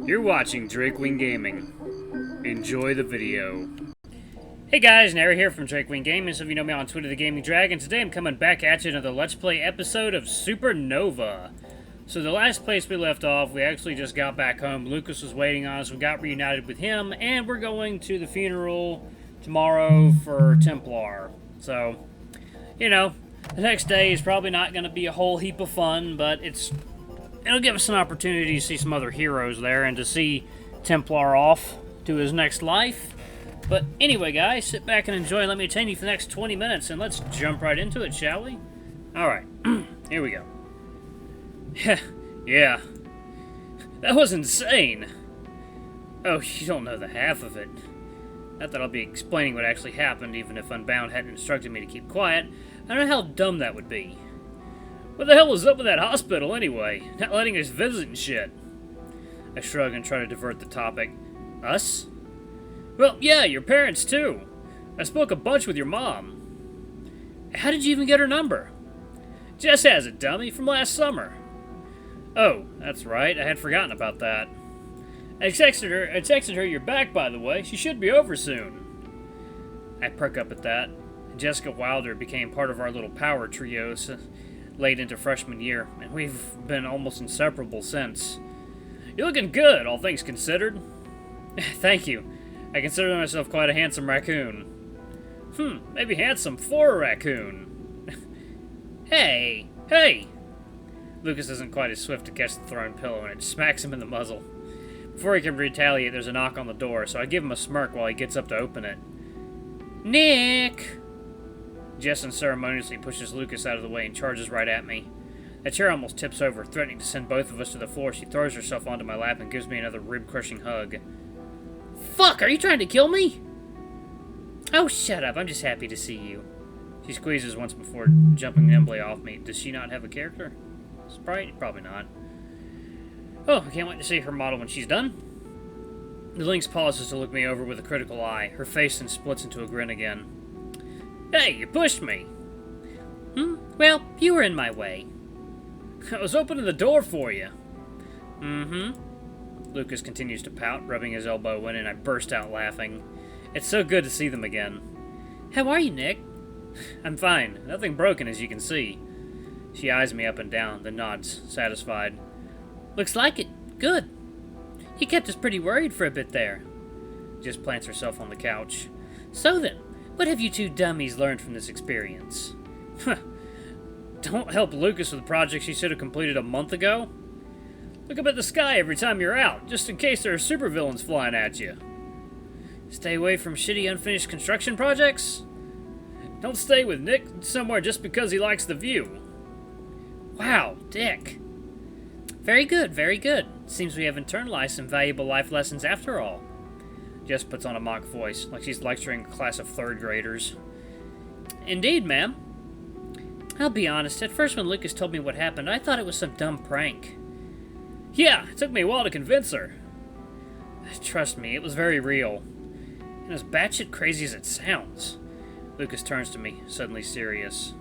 You're watching Drakewing Gaming. Enjoy the video. Hey guys, Nary here from Drakewing Gaming. Some of you know me on Twitter, the Gaming Dragon. Today I'm coming back at you another Let's Play episode of Supernova. So the last place we left off, we actually just got back home. Lucas was waiting on us. We got reunited with him, and we're going to the funeral tomorrow for Templar. So, you know, the next day is probably not going to be a whole heap of fun, but it'll give us an opportunity to see some other heroes there and to see Templar off to his next life. But anyway, guys, sit back and enjoy. Let me entertain you for the next 20 minutes, and let's jump right into it, shall we? Alright, here we go. Yeah, that was insane. Oh, you don't know the half of it. Not that I'll be explaining what actually happened, even if Unbound hadn't instructed me to keep quiet. I don't know how dumb that would be. What the hell was up with that hospital, anyway? Not letting us visit and shit. I shrug and try to divert the topic. Us? Well, yeah, your parents, too. I spoke a bunch with your mom. How did you even get her number? Jess has it, dummy, from last summer. Oh, that's right, I had forgotten about that. I texted her you're back, by the way. She should be over soon. I perk up at that. Jessica Wilder became part of our little power trio late into freshman year, and we've been almost inseparable since. You're looking good, all things considered. Thank you. I consider myself quite a handsome raccoon. Maybe handsome for a raccoon. Hey! Lucas isn't quite as swift to catch the thrown pillow, and it smacks him in the muzzle. Before he can retaliate, there's a knock on the door, so I give him a smirk while he gets up to open it. Nick! Jess unceremoniously pushes Lucas out of the way and charges right at me. That chair almost tips over, threatening to send both of us to the floor. She throws herself onto my lap and gives me another rib-crushing hug. Fuck, are you trying to kill me? Oh, shut up. I'm just happy to see you. She squeezes once before jumping nimbly off me. Does she not have a character? Sprite? Probably not. Oh, I can't wait to see her model when she's done. The Lynx pauses to look me over with a critical eye. Her face then splits into a grin again. Hey, you pushed me. Well, you were in my way. I was opening the door for you. Lucas continues to pout, rubbing his elbow in, and I burst out laughing. It's so good to see them again. How are you, Nick? I'm fine. Nothing broken, as you can see. She eyes me up and down, then nods, satisfied. Looks like it. Good. You kept us pretty worried for a bit there. Just plants herself on the couch. So then, what have you two dummies learned from this experience? Don't help Lucas with projects he should have completed a month ago. Look up at the sky every time you're out, just in case there are supervillains flying at you. Stay away from shitty unfinished construction projects. Don't stay with Nick somewhere just because he likes the view. Wow, Dick. Very good, very good. Seems we have internalized some valuable life lessons after all. Jess puts on a mock voice, like she's lecturing a class of third graders. Indeed, ma'am. I'll be honest, at first when Lucas told me what happened, I thought it was some dumb prank. Yeah, it took me a while to convince her. Trust me, it was very real. And as batshit crazy as it sounds. Lucas turns to me, suddenly serious.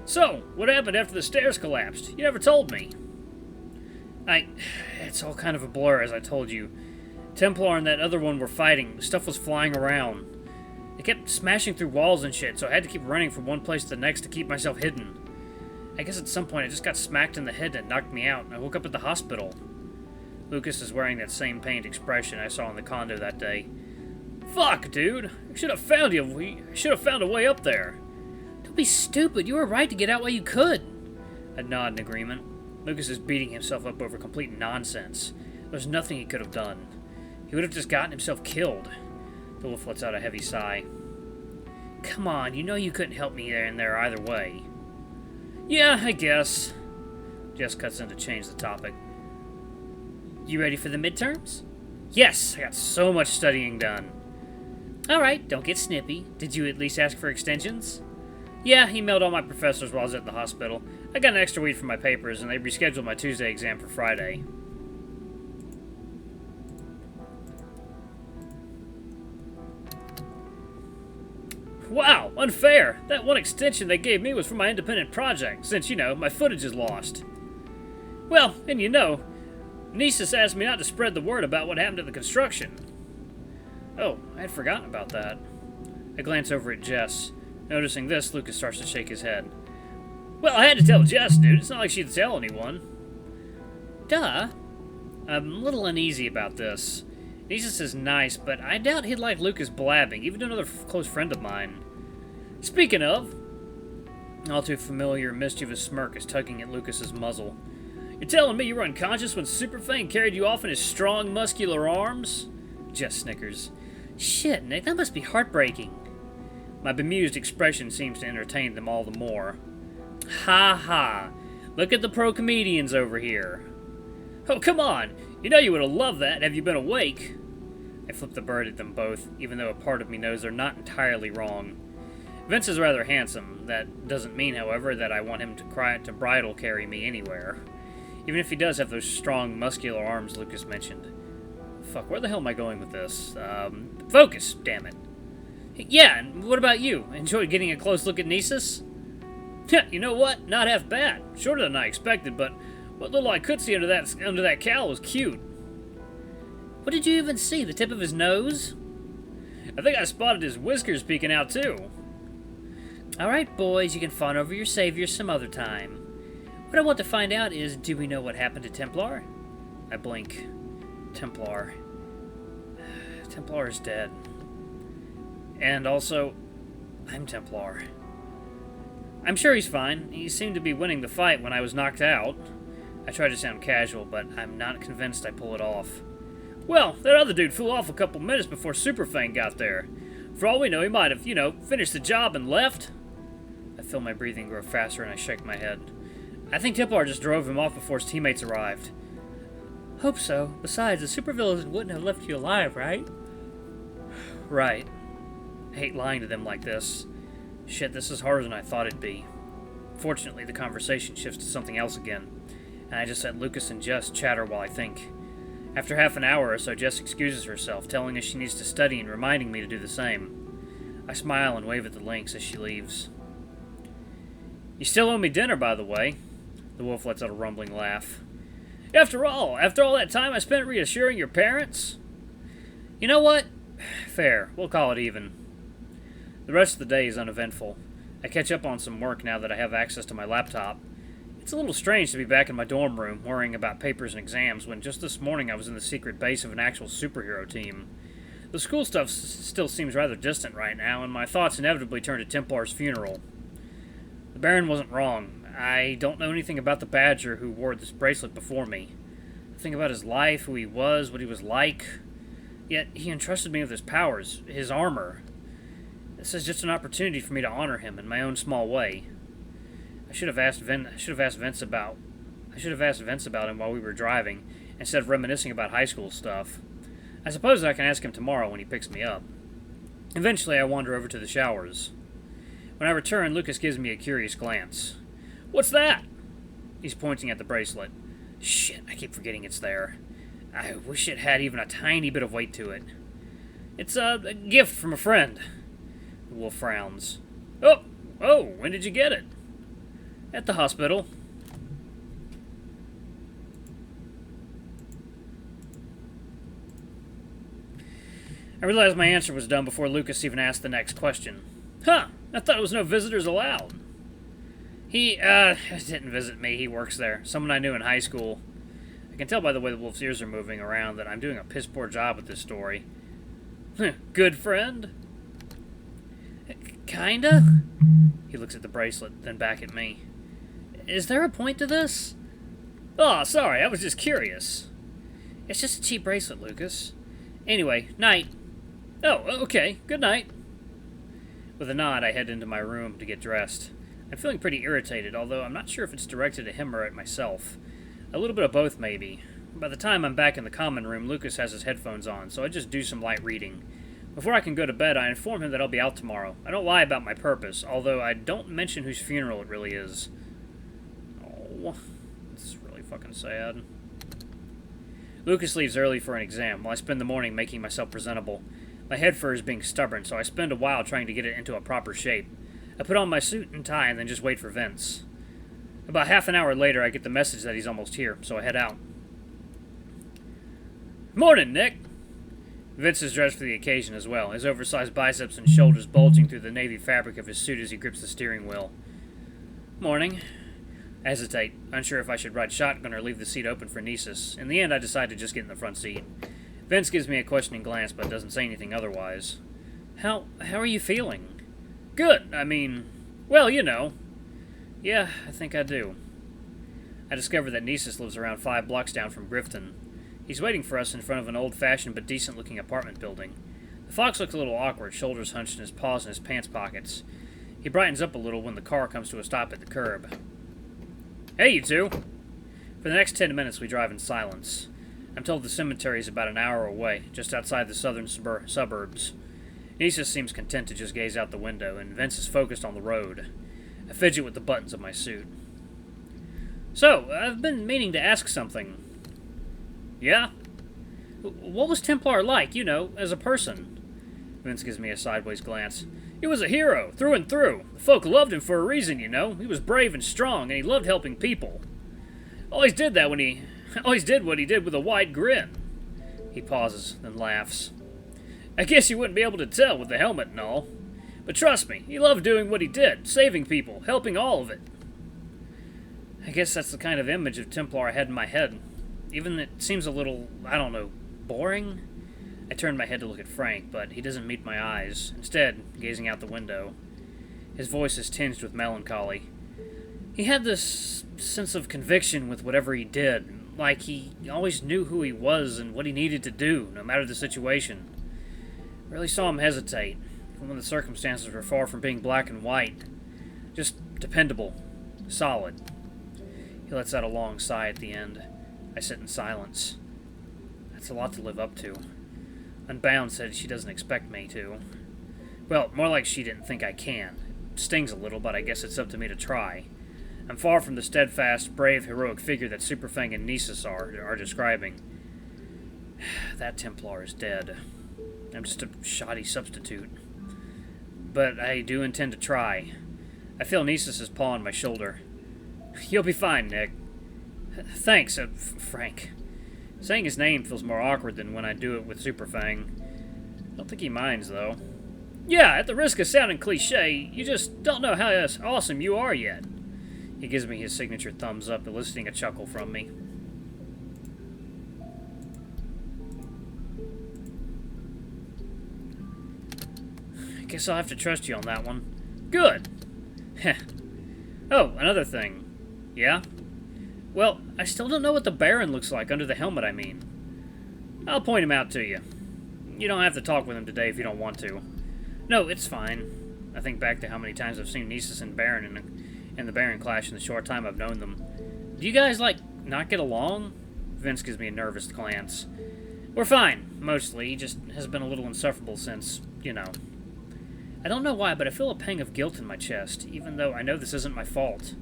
So, what happened after the stairs collapsed? You never told me. It's all kind of a blur, as I told you. Templar and that other one were fighting. Stuff was flying around. They kept smashing through walls and shit, so I had to keep running from one place to the next to keep myself hidden. I guess at some point I just got smacked in the head and it knocked me out, and I woke up at the hospital. Lucas is wearing that same pained expression I saw in the condo that day. Fuck, dude! I should have found you. I should have found a way up there. Don't be stupid. You were right to get out while you could. I nod in agreement. Lucas is beating himself up over complete nonsense. There's nothing he could have done. He would have just gotten himself killed. The wolf lets out a heavy sigh. Come on, you know you couldn't help me there either way. Yeah, I guess. Jess cuts in to change the topic. You ready for the midterms? Yes, I got so much studying done. Alright, don't get snippy. Did you at least ask for extensions? Yeah, he emailed all my professors while I was at the hospital. I got an extra week for my papers, and they rescheduled my Tuesday exam for Friday. Wow, unfair! That one extension they gave me was for my independent project, since, you know, my footage is lost. Well, and you know, Nisus asked me not to spread the word about what happened at the construction. Oh, I had forgotten about that. I glance over at Jess. Noticing this, Lucas starts to shake his head. Well, I had to tell Jess, dude. It's not like she'd tell anyone. Duh. I'm a little uneasy about this. Nisus is nice, but I doubt he'd like Lucas blabbing, even to another close friend of mine. Speaking of... All too familiar, mischievous smirk is tugging at Lucas's muzzle. You're telling me you were unconscious when Superfang carried you off in his strong, muscular arms? Jess snickers. Shit, Nick, that must be heartbreaking. My bemused expression seems to entertain them all the more. Ha ha! Look at the pro-comedians over here. Oh, come on! You know you would have loved that have you been awake. I flip the bird at them both, even though a part of me knows they're not entirely wrong. Vince is rather handsome. That doesn't mean, however, that I want him to bridal carry me anywhere. Even if he does have those strong, muscular arms Lucas mentioned. Fuck, where the hell am I going with this? Focus, damn it. Yeah, and what about you? Enjoyed getting a close look at Nisus? You know what? Not half bad. Shorter than I expected, but what little I could see under that cowl was cute. What did you even see? The tip of his nose? I think I spotted his whiskers peeking out, too. Alright, boys, you can fawn over your savior some other time. What I want to find out is, do we know what happened to Templar? I blink. Templar. Templar is dead. And also, I'm Templar. I'm sure he's fine. He seemed to be winning the fight when I was knocked out. I try to sound casual, but I'm not convinced I pull it off. Well, that other dude flew off a couple minutes before Superfang got there. For all we know, he might have, finished the job and left. I feel my breathing grow faster and I shake my head. I think Templar just drove him off before his teammates arrived. Hope so. Besides, the supervillain wouldn't have left you alive, right? Right. I hate lying to them like this. Shit, this is harder than I thought it'd be. Fortunately, the conversation shifts to something else again, and I just let Lucas and Jess chatter while I think. After half an hour or so, Jess excuses herself, telling us she needs to study and reminding me to do the same. I smile and wave at the lynx as she leaves. You still owe me dinner, by the way. The wolf lets out a rumbling laugh. After all that time I spent reassuring your parents? You know what? Fair. We'll call it even. The rest of the day is uneventful. I catch up on some work now that I have access to my laptop. It's a little strange to be back in my dorm room, worrying about papers and exams, when just this morning I was in the secret base of an actual superhero team. The school stuff still seems rather distant right now, and my thoughts inevitably turn to Templar's funeral. The Baron wasn't wrong. I don't know anything about the Badger who wore this bracelet before me. Nothing about his life, who he was, what he was like. Yet he entrusted me with his powers, his armor. This is just an opportunity for me to honor him in my own small way. I should have asked Vince about him while we were driving, instead of reminiscing about high school stuff. I suppose I can ask him tomorrow when he picks me up. Eventually, I wander over to the showers. When I return, Lucas gives me a curious glance. What's that? He's pointing at the bracelet. Shit, I keep forgetting it's there. I wish it had even a tiny bit of weight to it. It's a gift from a friend. The wolf frowns. Oh, when did you get it? At the hospital. I realized my answer was done before Lucas even asked the next question. Huh, I thought it was no visitors allowed. He, didn't visit me. He works there. Someone I knew in high school. I can tell by the way the wolf's ears are moving around that I'm doing a piss-poor job with this story. Good friend? Kinda? He looks at the bracelet, then back at me. Is there a point to this? Oh, sorry, I was just curious. It's just a cheap bracelet, Lucas. Anyway, night. Oh, okay, good night. With a nod, I head into my room to get dressed. I'm feeling pretty irritated, although I'm not sure if it's directed at him or at myself. A little bit of both, maybe. By the time I'm back in the common room, Lucas has his headphones on, so I just do some light reading. Before I can go to bed, I inform him that I'll be out tomorrow. I don't lie about my purpose, although I don't mention whose funeral it really is. Oh, this is really fucking sad. Lucas leaves early for an exam, while I spend the morning making myself presentable. My head fur is being stubborn, so I spend a while trying to get it into a proper shape. I put on my suit and tie and then just wait for Vince. About half an hour later, I get the message that he's almost here, so I head out. Morning, Nick. Vince is dressed for the occasion as well, his oversized biceps and shoulders bulging through the navy fabric of his suit as he grips the steering wheel. Morning. I hesitate, unsure if I should ride shotgun or leave the seat open for Nisus. In the end, I decide to just get in the front seat. Vince gives me a questioning glance, but doesn't say anything otherwise. How are you feeling? Good, well, you know. Yeah, I think I do. I discover that Nisus lives around 5 blocks down from Grifton. He's waiting for us in front of an old-fashioned but decent-looking apartment building. The fox looks a little awkward, shoulders hunched and his paws in his pants pockets. He brightens up a little when the car comes to a stop at the curb. Hey, you two! For the next 10 minutes, we drive in silence. I'm told the cemetery is about an hour away, just outside the southern suburbs. Nisus seems content to just gaze out the window, and Vince is focused on the road. I fidget with the buttons of my suit. So, I've been meaning to ask something. Yeah? What was Templar like, as a person? Vince gives me a sideways glance. He was a hero, through and through. The folk loved him for a reason, He was brave and strong, and he loved helping people. Always did what he did with a wide grin. He pauses, then laughs. I guess you wouldn't be able to tell with the helmet and all. But trust me, he loved doing what he did, saving people, helping all of it. I guess that's the kind of image of Templar I had in my head. Even it seems a little, boring? I turn my head to look at Frank, but he doesn't meet my eyes, instead gazing out the window. His voice is tinged with melancholy. He had this sense of conviction with whatever he did, like he always knew who he was and what he needed to do, no matter the situation. I really saw him hesitate, even when the circumstances were far from being black and white. Just dependable, solid. He lets out a long sigh at the end. I sit in silence. That's a lot to live up to. Unbound said she doesn't expect me to. Well, more like she didn't think I can. It stings a little, but I guess it's up to me to try. I'm far from the steadfast, brave, heroic figure that Superfang and Nisus are describing. That Templar is dead. I'm just a shoddy substitute. But I do intend to try. I feel Nisus's paw on my shoulder. You'll be fine, Nick. Thanks, Frank. Saying his name feels more awkward than when I do it with Superfang. I don't think he minds, though. Yeah, at the risk of sounding cliche, you just don't know how awesome you are yet. He gives me his signature thumbs up, eliciting a chuckle from me. I guess I'll have to trust you on that one. Good! Oh, another thing. Yeah? Well, I still don't know what the Baron looks like under the helmet, I'll point him out to you. You don't have to talk with him today if you don't want to. No, it's fine. I think back to how many times I've seen Nisus and Baron and the Baron clash in the short time I've known them. Do you guys, not get along? Vince gives me a nervous glance. We're fine, mostly. He just has been a little insufferable since, I don't know why, but I feel a pang of guilt in my chest, even though I know this isn't my fault.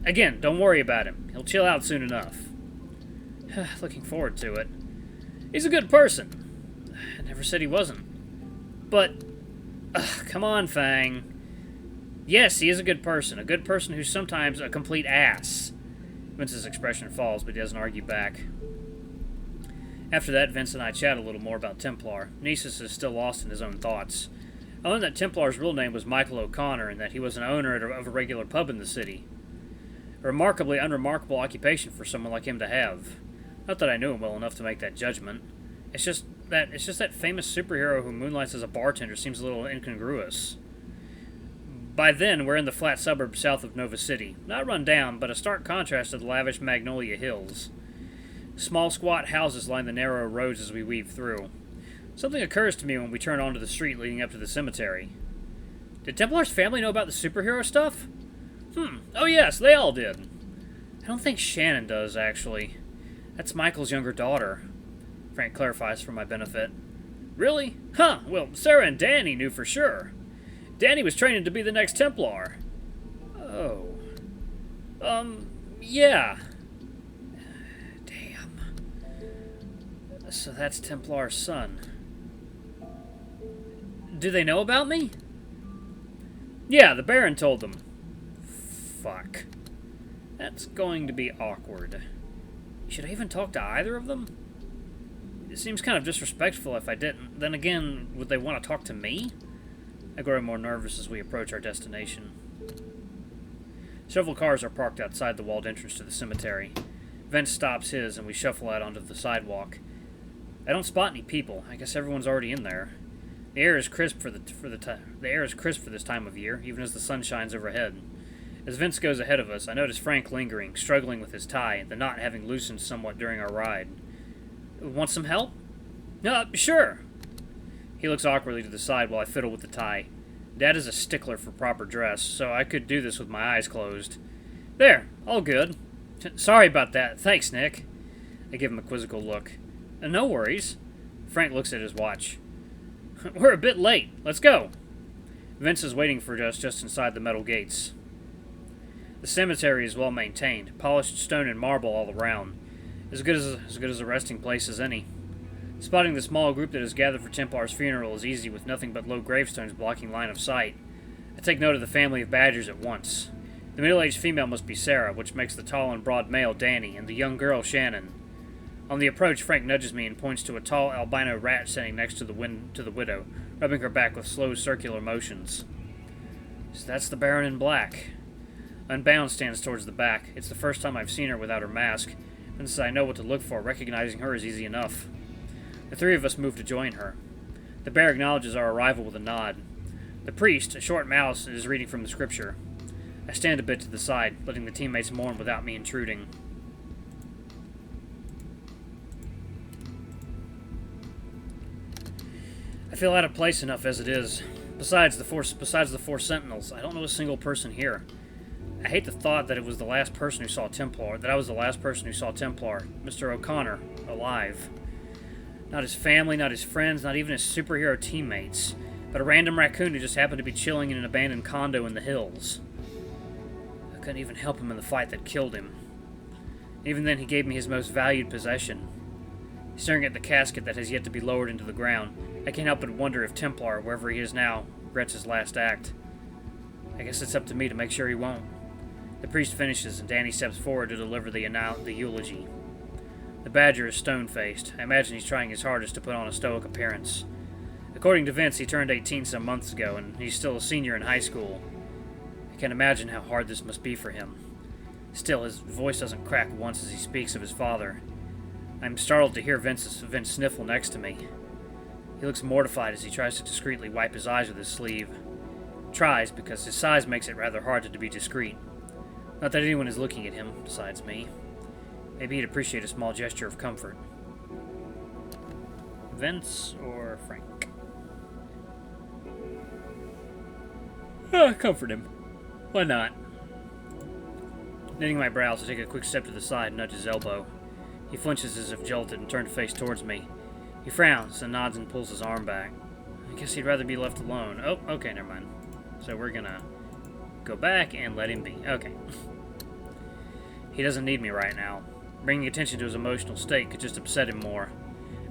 Again, don't worry about him. He'll chill out soon enough. Looking forward to it. He's a good person. I never said he wasn't. But, come on, Fang. Yes, he is a good person who's sometimes a complete ass. Vince's expression falls, but he doesn't argue back. After that, Vince and I chat a little more about Templar. Nisus is still lost in his own thoughts. I learned that Templar's real name was Michael O'Connor and that he was an owner of a regular pub in the city. A remarkably unremarkable occupation for someone like him to have. Not that I knew him well enough to make that judgment. It's just that famous superhero who moonlights as a bartender seems a little incongruous. By then, we're in the flat suburbs south of Nova City. Not run down, but a stark contrast to the lavish Magnolia Hills. Small, squat houses line the narrow roads as we weave through. Something occurs to me when we turn onto the street leading up to the cemetery. Did Templar's family know about the superhero stuff? Oh yes, they all did. I don't think Shannon does, actually. That's Michael's younger daughter. Frank clarifies for my benefit. Really? Huh, well, Sarah and Danny knew for sure. Danny was training to be the next Templar. Oh. Yeah. Damn. So that's Templar's son. Do they know about me? Yeah, the Baron told them. Fuck. That's going to be awkward. Should I even talk to either of them? It seems kind of disrespectful if I didn't. Then again, would they want to talk to me? I grow more nervous as we approach our destination. Several cars are parked outside the walled entrance to the cemetery. Vince stops his, and we shuffle out onto the sidewalk. I don't spot any people. I guess everyone's already in there. The air is crisp for this time of year, even as the sun shines overhead. As Vince goes ahead of us, I notice Frank lingering, struggling with his tie, the knot having loosened somewhat during our ride. Want some help? Sure. He looks awkwardly to the side while I fiddle with the tie. Dad is a stickler for proper dress, so I could do this with my eyes closed. There, all good. Sorry about that. Thanks, Nick. I give him a quizzical look. No worries. Frank looks at his watch. We're a bit late. Let's go. Vince is waiting for us just inside the metal gates. The cemetery is well maintained, polished stone and marble all around. As good as a resting place as any. Spotting the small group that has gathered for Templar's funeral is easy with nothing but low gravestones blocking line of sight. I take note of the family of badgers at once. The middle-aged female must be Sarah, which makes the tall and broad male Danny, and the young girl Shannon. On the approach, Frank nudges me and points to a tall albino rat standing next to the widow, rubbing her back with slow circular motions. So that's the Baron in black. Unbound stands towards the back. It's the first time I've seen her without her mask, and since I know what to look for, recognizing her is easy enough. The three of us move to join her. The bear acknowledges our arrival with a nod. The priest, a short mouse, is reading from the scripture. I stand a bit to the side, letting the teammates mourn without me intruding. I feel out of place enough as it is. Besides the four sentinels, I don't know a single person here. I hate the thought that I was the last person who saw Templar, Mr. O'Connor, alive. Not his family, not his friends, not even his superhero teammates, but a random raccoon who just happened to be chilling in an abandoned condo in the hills. I couldn't even help him in the fight that killed him. Even then, he gave me his most valued possession. Staring at the casket that has yet to be lowered into the ground, I can't help but wonder if Templar, wherever he is now, regrets his last act. I guess it's up to me to make sure he won't. The priest finishes, and Danny steps forward to deliver the eulogy. The badger is stone-faced. I imagine he's trying his hardest to put on a stoic appearance. According to Vince, he turned 18 some months ago, and he's still a senior in high school. I can't imagine how hard this must be for him. Still, his voice doesn't crack once as he speaks of his father. I'm startled to hear Vince sniffle next to me. He looks mortified as he tries to discreetly wipe his eyes with his sleeve. Tries, because his size makes it rather hard to be discreet. Not that anyone is looking at him, besides me. Maybe he'd appreciate a small gesture of comfort. Vince or Frank? Comfort him. Why not? Knitting my brows, I take a quick step to the side and nudge his elbow. He flinches as if jolted and turns face towards me. He frowns, then nods and pulls his arm back. I guess he'd rather be left alone. Oh, okay, never mind. So we're gonna go back and let him be. Okay. He doesn't need me right now. Bringing attention to his emotional state could just upset him more.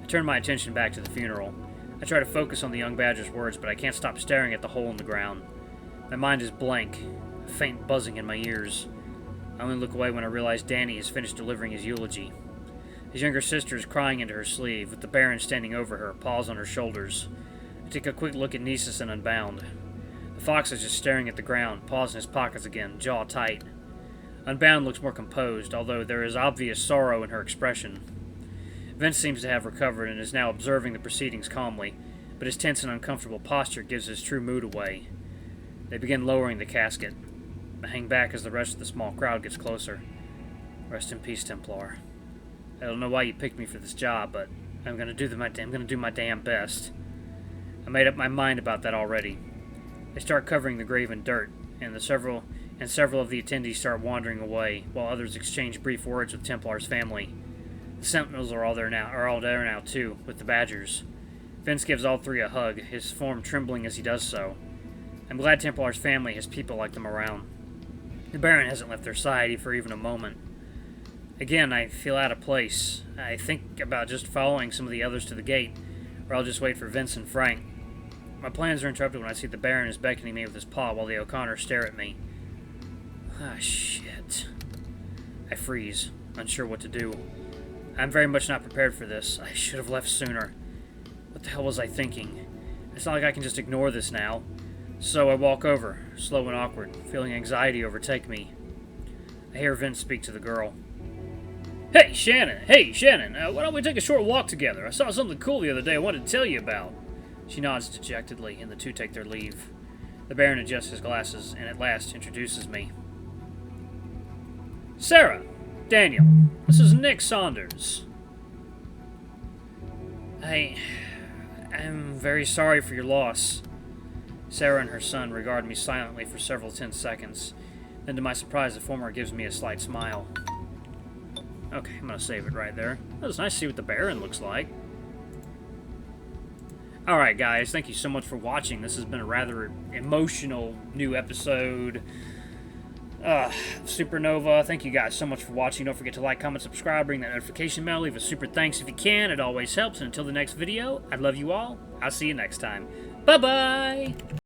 I turn my attention back to the funeral. I try to focus on the young badger's words, but I can't stop staring at the hole in the ground. My mind is blank, a faint buzzing in my ears. I only look away when I realize Danny has finished delivering his eulogy. His younger sister is crying into her sleeve, with the Baron standing over her, paws on her shoulders. I take a quick look at Nessus and Unbound. The fox is just staring at the ground, paws in his pockets again, jaw tight. Unbound looks more composed, although there is obvious sorrow in her expression. Vince seems to have recovered and is now observing the proceedings calmly, but his tense and uncomfortable posture gives his true mood away. They begin lowering the casket. I hang back as the rest of the small crowd gets closer. Rest in peace, Templar. I don't know why you picked me for this job, but I'm gonna do my damn best. I made up my mind about that already. They start covering the grave in dirt, and several of the attendees start wandering away, while others exchange brief words with Templar's family. The Sentinels are all there now too, with the Badgers. Vince gives all three a hug, his form trembling as he does so. I'm glad Templar's family has people like them around. The Baron hasn't left their side for even a moment. Again, I feel out of place. I think about just following some of the others to the gate, or I'll just wait for Vince and Frank. My plans are interrupted when I see the Baron is beckoning me with his paw while the O'Connors stare at me. Ah, shit. I freeze, unsure what to do. I'm very much not prepared for this. I should have left sooner. What the hell was I thinking? It's not like I can just ignore this now. So I walk over, slow and awkward, feeling anxiety overtake me. I hear Vince speak to the girl. Hey, Shannon! Why don't we take a short walk together? I saw something cool the other day I wanted to tell you about. She nods dejectedly, and the two take their leave. The Baron adjusts his glasses, and at last introduces me. Sarah! Daniel, this is Nick Saunders. I'm very sorry for your loss. Sarah and her son regard me silently for several tense seconds. Then, to my surprise, the former gives me a slight smile. Okay, I'm gonna save it right there. That was nice to see what the Baron looks like. Alright, guys, thank you so much for watching. This has been a rather emotional new episode. Supernova, thank you guys so much for watching. Don't forget to like, comment, subscribe, ring that notification bell, leave a super thanks if you can. It always helps. And until the next video, I love you all. I'll see you next time. Bye-bye!